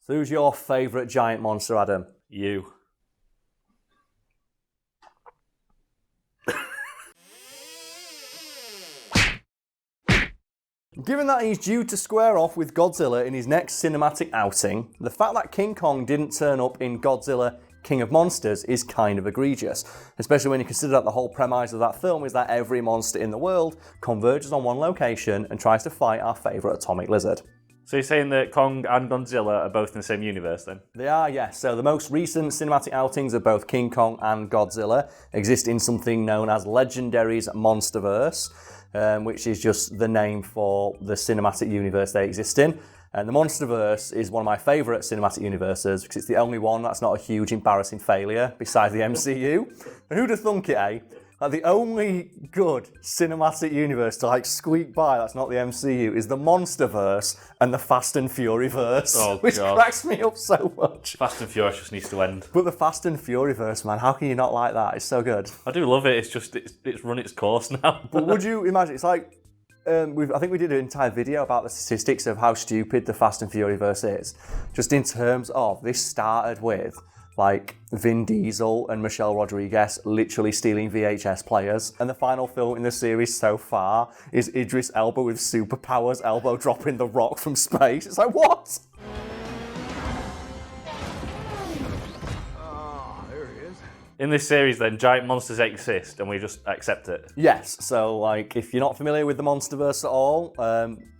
So who's your favourite giant monster, Adam? You. Given that he's due to square off with Godzilla in his next cinematic outing, the fact that King Kong didn't turn up in Godzilla King of Monsters is kind of egregious, especially when you consider that the whole premise of that film is that every monster in the world converges on one location and tries to fight our favourite atomic lizard. So you're saying that Kong and Godzilla are both in the same universe then? They are, yes. So the most recent cinematic outings of both King Kong and Godzilla exist in something known as Legendary's Monsterverse, which is just the name for the cinematic universe they exist in. And the Monsterverse is one of my favourite cinematic universes because it's the only one that's not a huge embarrassing failure besides the MCU. And who'd have thunk it, eh? Like the only good cinematic universe to squeak by that's not the MCU is the Monsterverse and the Fast and Furiverse, which cracks me up so much. Fast and Furious just needs to end. But the Fast and Furiverse, man, how can you not like that? It's so good. I do love it. It's just it's run its course now. But would you imagine? It's like I think we did an entire video about the statistics of how stupid the Fast and Furiverse is, just in terms of this started with Vin Diesel and Michelle Rodriguez literally stealing VHS players. And the final film in the series so far is Idris Elba with superpowers, elbow dropping the Rock from space. It's like, what? In this series then, giant monsters exist and we just accept it? Yes, so if you're not familiar with the Monsterverse at all,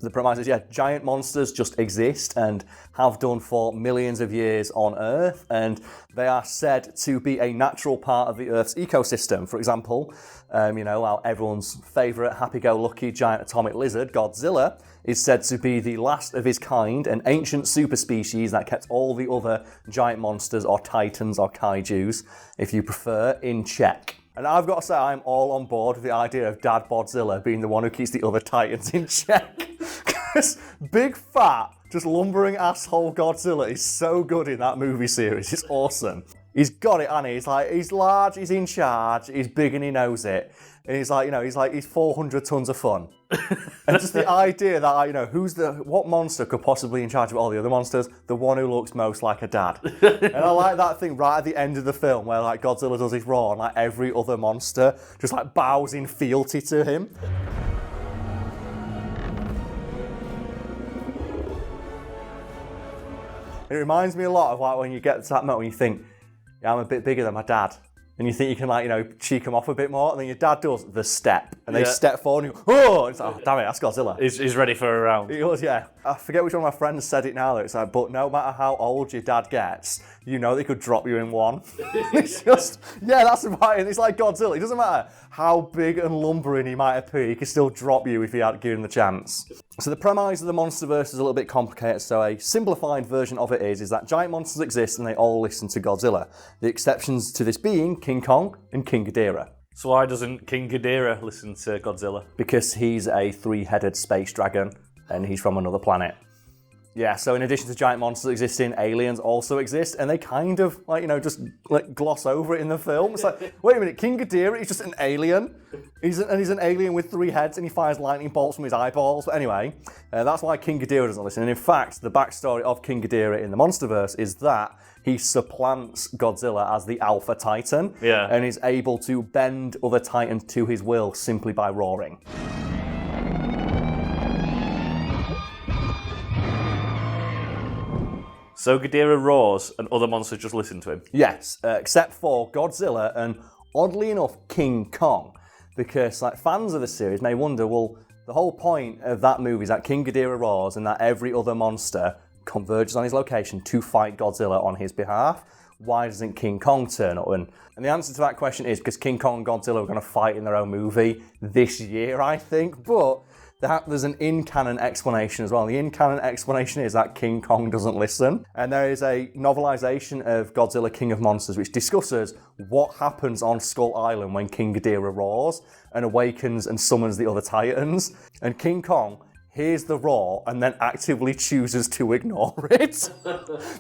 the premise is, giant monsters just exist and have done for millions of years on Earth, and they are said to be a natural part of the Earth's ecosystem. For example, our everyone's favourite happy-go-lucky giant atomic lizard, Godzilla, is said to be the last of his kind, an ancient superspecies that kept all the other giant monsters or titans or kaijus, if you prefer, in check. And I've got to say, I'm all on board with the idea of Dad Godzilla being the one who keeps the other titans in check. Because big fat, just lumbering asshole Godzilla is so good in that movie series. It's awesome. He's got it, and he's large, he's in charge, he's big and he knows it. And he's 400 tons of fun. And just the idea that, what monster could possibly be in charge of all the other monsters? The one who looks most like a dad. And I like that thing right at the end of the film where Godzilla does his roar and every other monster just bows in fealty to him. It reminds me a lot of when you get to that moment when you think, I'm a bit bigger than my dad. And you think you can, cheek him off a bit more, and then your dad does the step, and they step forward, and you go, oh! It's oh, damn it, that's Godzilla. He's ready for a round. He was, yeah. I forget which one of my friends said it now, though. It's but no matter how old your dad gets, they could drop you in one. It's just, that's about it. It's like Godzilla. It doesn't matter how big and lumbering he might appear, he can still drop you if you had given him the chance. So the premise of the Monsterverse is a little bit complicated, so a simplified version of it is that giant monsters exist and they all listen to Godzilla. The exceptions to this being King Kong and King Ghidorah. So why doesn't King Ghidorah listen to Godzilla? Because he's a three-headed space dragon and he's from another planet. Yeah, so in addition to giant monsters existing, aliens also exist, and they kind of, just gloss over it in the film. It's wait a minute, King Ghidorah is just an alien? He's an alien with 3 heads, and he fires lightning bolts from his eyeballs. But anyway, that's why King Ghidorah doesn't listen. And in fact, the backstory of King Ghidorah in the Monsterverse is that he supplants Godzilla as the Alpha Titan, and is able to bend other titans to his will simply by roaring. So Ghidorah roars and other monsters just listen to him? Yes, except for Godzilla and, oddly enough, King Kong. Because fans of the series may wonder, well, the whole point of that movie is that King Ghidorah roars and that every other monster converges on his location to fight Godzilla on his behalf. Why doesn't King Kong turn up? And the answer to that question is because King Kong and Godzilla are going to fight in their own movie this year, I think. But there's an in-canon explanation as well. The in-canon explanation is that King Kong doesn't listen. And there is a novelization of Godzilla King of Monsters which discusses what happens on Skull Island when King Ghidorah roars and awakens and summons the other titans. And King Kong hears the roar and then actively chooses to ignore it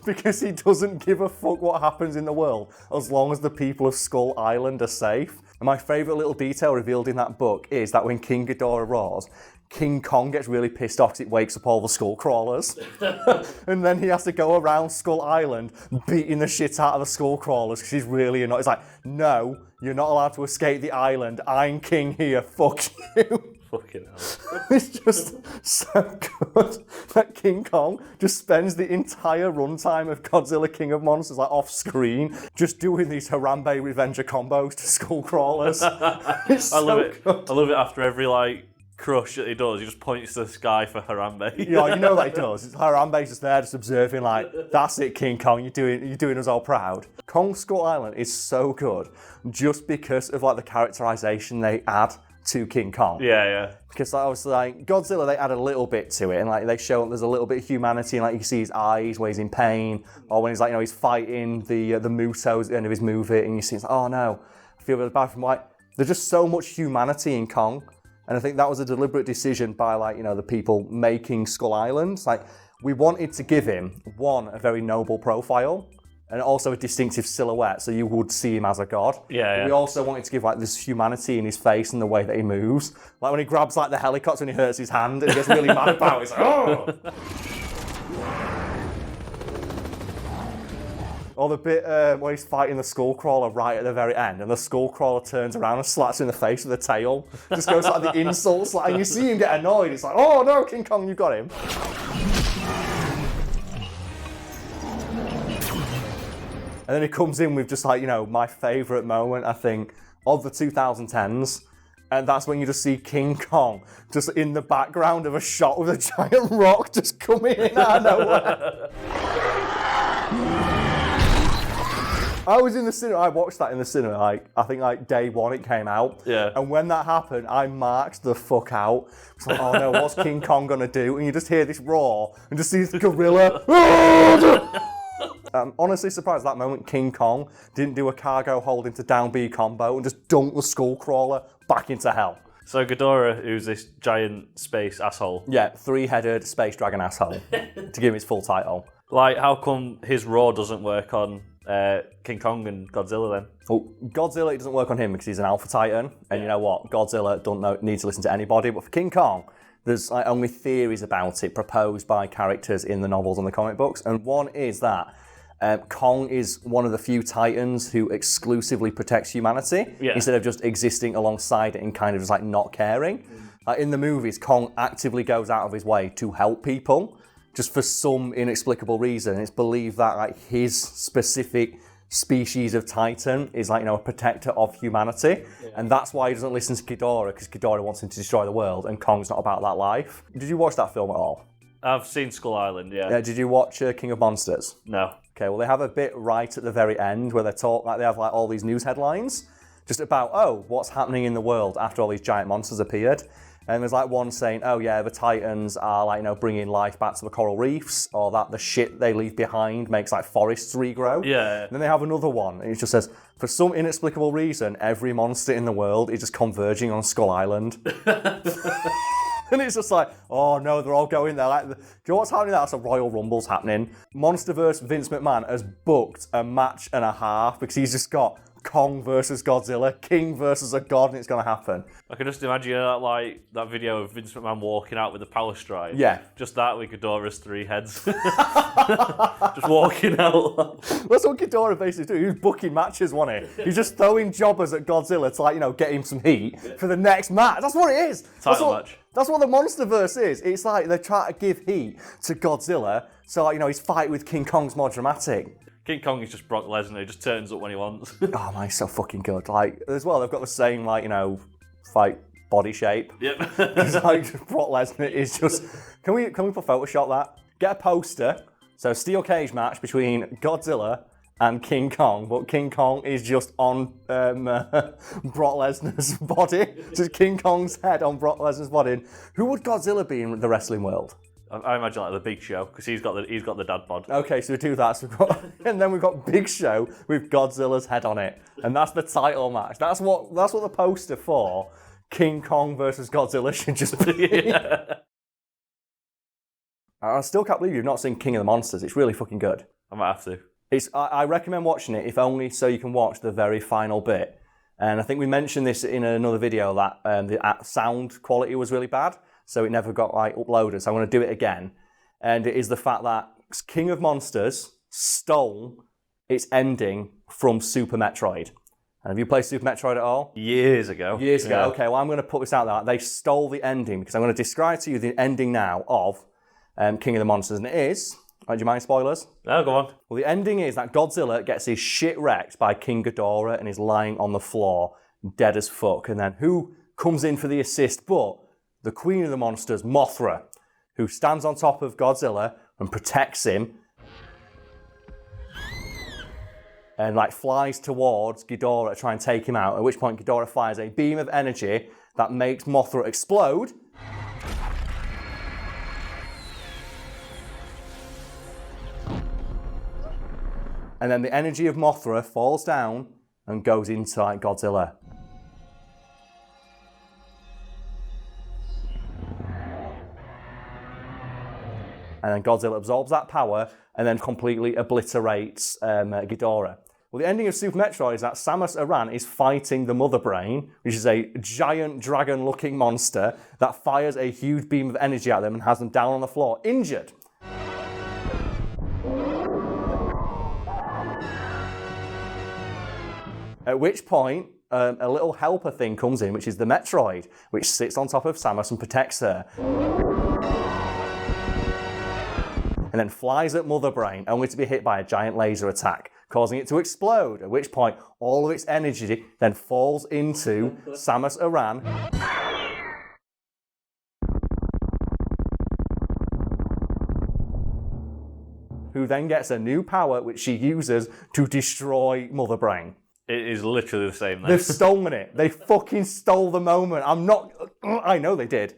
because he doesn't give a fuck what happens in the world as long as the people of Skull Island are safe. And my favourite little detail revealed in that book is that when King Ghidorah roars, King Kong gets really pissed off because it wakes up all the skull crawlers. And then he has to go around Skull Island beating the shit out of the skull crawlers because he's really annoyed. He's like, no, you're not allowed to escape the island. I'm king here. Fuck you. Fucking hell. It's just so good that King Kong just spends the entire runtime of Godzilla King of Monsters like off screen, just doing these Harambe Revenger combos to skull crawlers. It's I love so it. good. I love it after every like crush that he does. He just points to the sky for Harambe. Yeah, you know that he does. Harambe's just there, just observing. Like, that's it, King Kong. You're doing us all proud. Kong Skull Island is so good, just because of like the characterization they add to King Kong. Yeah. Because like, obviously, like Godzilla, they add a little bit to it, and like they show there's a little bit of humanity, and like you see his eyes when he's in pain, or when he's like he's fighting the Mutos at the end of his movie, and you see it's like, oh no, I feel really bad for him. Like there's just so much humanity in Kong. And I think that was a deliberate decision by like, the people making Skull Island. Like, we wanted to give him, one, a very noble profile, and also a distinctive silhouette, so you would see him as a god. Yeah. We also wanted to give like this humanity in his face and the way that he moves. Like when he grabs like the helicopter and he hurts his hand and he gets really mad about it. It's like, oh! Or the bit where he's fighting the Skullcrawler right at the very end, and the Skullcrawler turns around and slaps him in the face with a tail. Just goes like the insults, like, and you see him get annoyed. It's like, oh no, King Kong, you got him. And then he comes in with just like, my favourite moment, I think, of the 2010s. And that's when you just see King Kong just in the background of a shot with a giant rock just coming in out of nowhere. I was in the cinema, I watched that in the cinema, I think day one it came out. Yeah. And when that happened, I marked the fuck out. It's like, oh no, what's King Kong gonna do? And you just hear this roar, and just see this gorilla. I'm honestly surprised at that moment King Kong didn't do a cargo hold into down B combo and just dunk the Skullcrawler back into hell. So Ghidorah, who's this giant space asshole. Yeah, three-headed space dragon asshole, to give him its full title. Like, how come his roar doesn't work on King Kong and Godzilla then? Well, Godzilla, it doesn't work on him because he's an alpha titan, and you know what? Godzilla don't need to listen to anybody, but for King Kong, there's only theories about it proposed by characters in the novels and the comic books, and one is that Kong is one of the few titans who exclusively protects humanity instead of just existing alongside it and kind of just like not caring. Like in the movies, Kong actively goes out of his way to help people, just for some inexplicable reason. It's believed that like his specific species of titan is like a protector of humanity, and that's why he doesn't listen to Ghidorah, because Ghidorah wants him to destroy the world, and Kong's not about that life. Did you watch that film at all? I've seen Skull Island, yeah. Did you watch King of Monsters? No. Okay, well they have a bit right at the very end where they have like all these news headlines just about what's happening in the world after all these giant monsters appeared. And there's like one saying, oh yeah, the Titans are like, bringing life back to the coral reefs, or that the shit they leave behind makes like forests regrow. Yeah. And then they have another one, and it just says, for some inexplicable reason, every monster in the world is just converging on Skull Island. And it's just like, oh no, they're all going there. Like, do you know what's happening there? That's a Royal Rumble's happening. Monsterverse Vince McMahon has booked a match and a half because he's just got Kong versus Godzilla, King versus a god, and it's going to happen. I can just imagine that video of Vince McMahon walking out with the power stride. Yeah. Just that with Ghidorah's three heads. Just walking out. That's what Ghidorah basically do. He was booking matches, wasn't he? He's just throwing jobbers at Godzilla to get him some heat for the next match. That's what it is. Title match. That's what the Monsterverse is. It's like they try to give heat to Godzilla, so his fight with King Kong's more dramatic. King Kong is just Brock Lesnar, he just turns up when he wants. Oh man, he's so fucking good. Like, as well, they've got the same, fight body shape. Yep. It's like, Brock Lesnar is just... Can we Photoshop that? Get a poster. So, steel cage match between Godzilla and King Kong, but King Kong is just on Brock Lesnar's body. Just King Kong's head on Brock Lesnar's body. Who would Godzilla be in the wrestling world? I imagine like the Big Show, because he's got the dad bod. Okay, so we do that. So and then we've got Big Show with Godzilla's head on it, and that's the title match. That's what the poster for King Kong versus Godzilla should just be. Yeah. I still can't believe you've not seen King of the Monsters. It's really fucking good. I might have to. I recommend watching it, if only so you can watch the very final bit. And I think we mentioned this in another video that the sound quality was really bad. so it never got like uploaded. So I'm going to do it again, and it is the fact that King of Monsters stole its ending from Super Metroid. And have you played Super Metroid at all? Years ago. Years ago. Okay, well, I'm going to put this out there. They stole the ending because I'm going to describe to you the ending now of King of the Monsters, and it is. Do you mind spoilers? No, go on. Well, the ending is that Godzilla gets his shit wrecked by King Ghidorah and is lying on the floor, dead as fuck. And then who comes in for the assist but the Queen of the Monsters, Mothra, who stands on top of Godzilla and protects him and like flies towards Ghidorah to try and take him out, at which point Ghidorah fires a beam of energy that makes Mothra explode. And then the energy of Mothra falls down and goes into like Godzilla. And then Godzilla absorbs that power and then completely obliterates Ghidorah. Well, the ending of Super Metroid is that Samus Aran is fighting the Mother Brain, which is a giant dragon-looking monster that fires a huge beam of energy at them and has them down on the floor, injured. At which point, a little helper thing comes in, which is the Metroid, which sits on top of Samus and protects her. And then flies at Mother Brain, only to be hit by a giant laser attack, causing it to explode, at which point all of its energy then falls into Samus Aran. Who then gets a new power, which she uses to destroy Mother Brain. It is literally the same. They've stolen it. They fucking stole the moment. I know they did.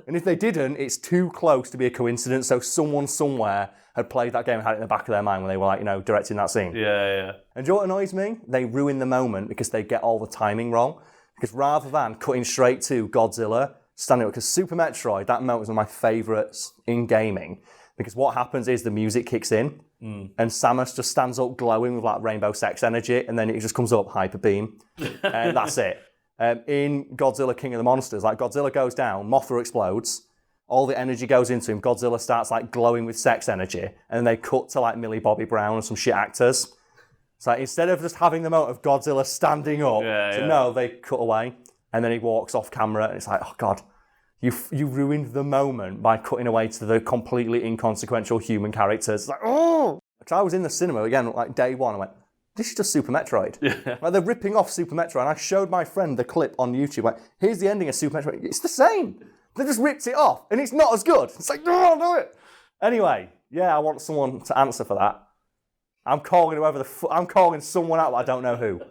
And if they didn't, it's too close to be a coincidence. So someone somewhere had played that game and had it in the back of their mind when they were like, directing that scene. Yeah. And do you know what annoys me? They ruin the moment because they get all the timing wrong. Because rather than cutting straight to Godzilla, standing up, because Super Metroid, that moment was one of my favourites in gaming. Because what happens is the music kicks in, and Samus just stands up glowing with like rainbow sex energy, and then it just comes up hyper beam, and that's it. In Godzilla King of the Monsters, like Godzilla goes down, Mothra explodes, all the energy goes into him, Godzilla starts like glowing with sex energy, and then they cut to like Millie Bobby Brown and some shit actors. So instead of just having the moment of Godzilla standing up, no, they cut away, and then he walks off camera, and it's like, oh god. You ruined the moment by cutting away to the completely inconsequential human characters. It's like, oh! Because I was in the cinema, again, like day one, I went, this is just Super Metroid. Yeah. Like, they're ripping off Super Metroid, and I showed my friend the clip on YouTube, like, here's the ending of Super Metroid. It's the same. They just ripped it off, and it's not as good. It's like, no, I'll do it. Anyway, I want someone to answer for that. I'm calling someone out, but I don't know who.